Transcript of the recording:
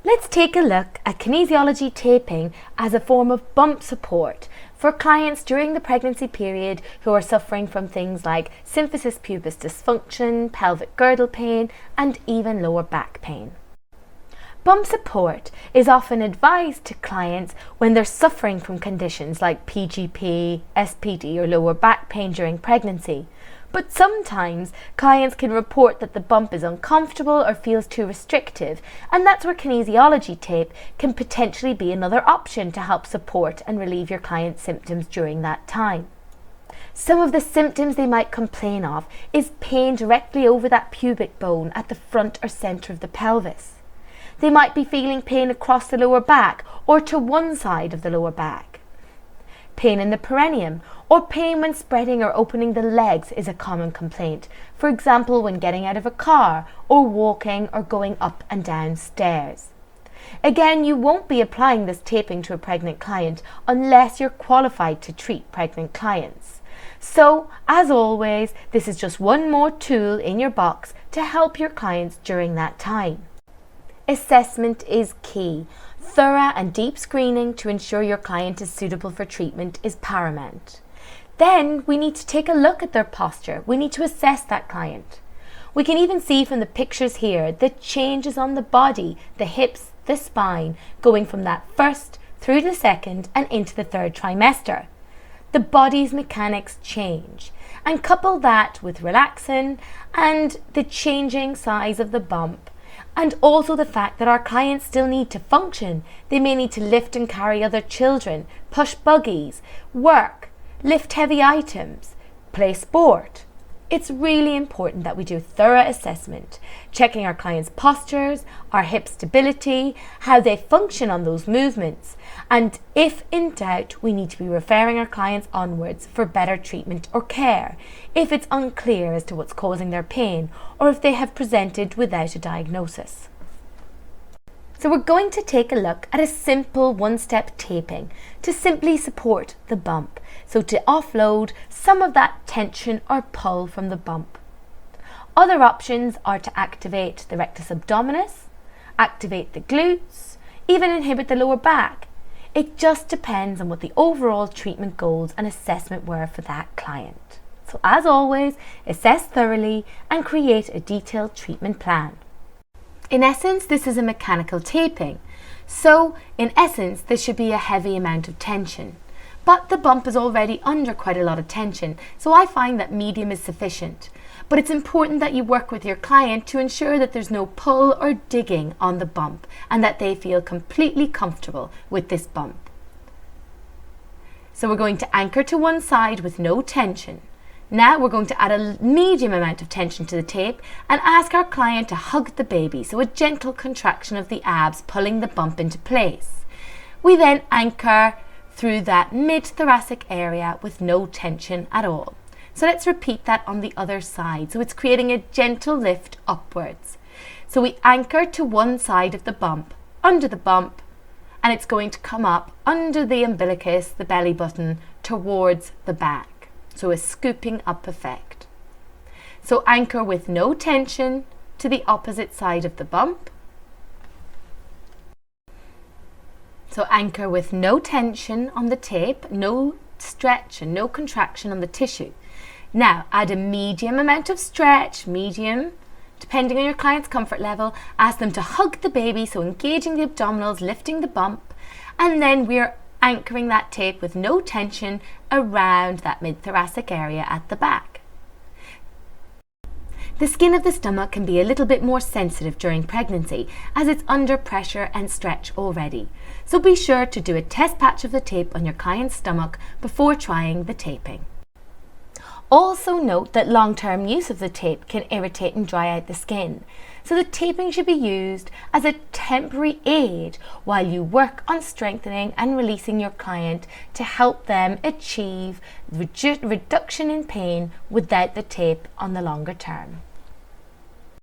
Let's take a look at kinesiology taping as a form of bump support for clients during the pregnancy period who are suffering from things like symphysis pubis dysfunction, pelvic girdle pain, and even lower back pain. Bump support is often advised to clients when they're suffering from conditions like PGP, SPD, or lower back pain during pregnancy. But sometimes clients can report that the bump is uncomfortable or feels too restrictive, and that's where kinesiology tape can potentially be another option to help support and relieve your client's symptoms during that time. Some of the symptoms they might complain of is pain directly over that pubic bone at the front or centre of the pelvis. They might be feeling pain across the lower back or to one side of the lower back. Pain in the perineum or pain when spreading or opening the legs is a common complaint, for example when getting out of a car or walking or going up and down stairs. Again, you won't be applying this taping to a pregnant client unless you're qualified to treat pregnant clients. So, as always, this is just one more tool in your box to help your clients during that time. Assessment is key. Thorough and deep screening to ensure your client is suitable for treatment is paramount. Then we need to take a look at their posture. We need to assess that client. We can even see from the pictures here the changes on the body, the hips, the spine, going from that first through the second and into the third trimester. The body's mechanics change, and couple that with relaxin and the changing size of the bump, and also the fact that our clients still need to function. They may need to lift and carry other children, push buggies, work, lift heavy items, play sport. It's really important that we do thorough assessment, checking our clients' postures, our hip stability, how they function on those movements, and if in doubt, we need to be referring our clients onwards for better treatment or care, if it's unclear as to what's causing their pain, or if they have presented without a diagnosis. So we're going to take a look at a simple one-step taping to simply support the bump, so to offload some of that tension or pull from the bump. Other options are to activate the rectus abdominis, activate the glutes, even inhibit the lower back. It just depends on what the overall treatment goals and assessment were for that client. So as always, assess thoroughly and create a detailed treatment plan. In essence, this is a mechanical taping. So, in essence, there should be a heavy amount of tension. But the bump is already under quite a lot of tension, so I find that medium is sufficient. But it's important that you work with your client to ensure that there's no pull or digging on the bump and that they feel completely comfortable with this bump. So we're going to anchor to one side with no tension. Now we're going to add a medium amount of tension to the tape and ask our client to hug the baby, so a gentle contraction of the abs pulling the bump into place. We then anchor through that mid-thoracic area with no tension at all. So let's repeat that on the other side. So it's creating a gentle lift upwards. So we anchor to one side of the bump, under the bump, and it's going to come up under the umbilicus, the belly button, towards the back. So a scooping up effect. So anchor with no tension to the opposite side of the bump. So anchor with no tension on the tape, no stretch and no contraction on the tissue. Now add a medium amount of stretch, medium, depending on your client's comfort level. Ask them to hug the baby, so engaging the abdominals, lifting the bump, and then we're anchoring that tape with no tension around that mid-thoracic area at the back. The skin of the stomach can be a little bit more sensitive during pregnancy as it's under pressure and stretch already. So be sure to do a test patch of the tape on your client's stomach before trying the taping. Also note that long-term use of the tape can irritate and dry out the skin. So the taping should be used as a temporary aid while you work on strengthening and releasing your client to help them achieve reduction in pain without the tape on the longer term.